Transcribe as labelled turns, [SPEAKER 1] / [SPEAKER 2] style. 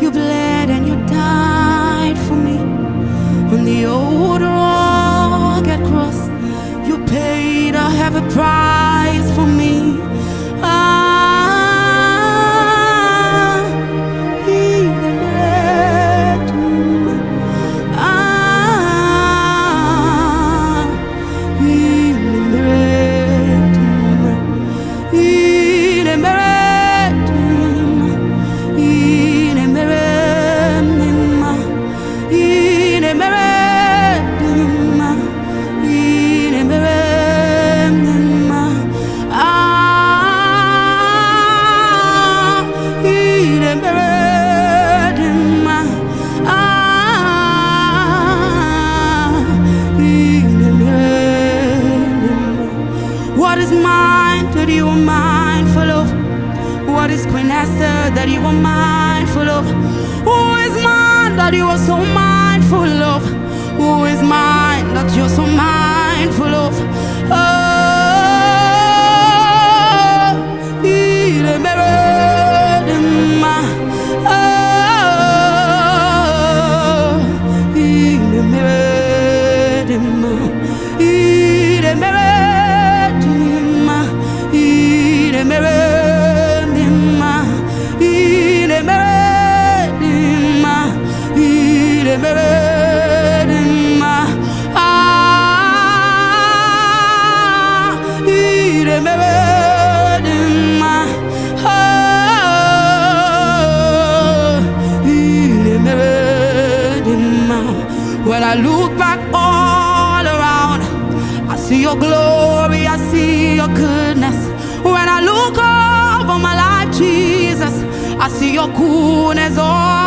[SPEAKER 1] You bled and you died for me on the old rugged cross. You paid a heavy price for me. What is mine that you are mindful of? What is Queen Esther that you are mindful of? Who is mine that you are so mindful of? Who is mine that you're so mindful of? When I look back all around, I see your glory, I see your goodness. When I look over my life, Jesus, I see your goodness all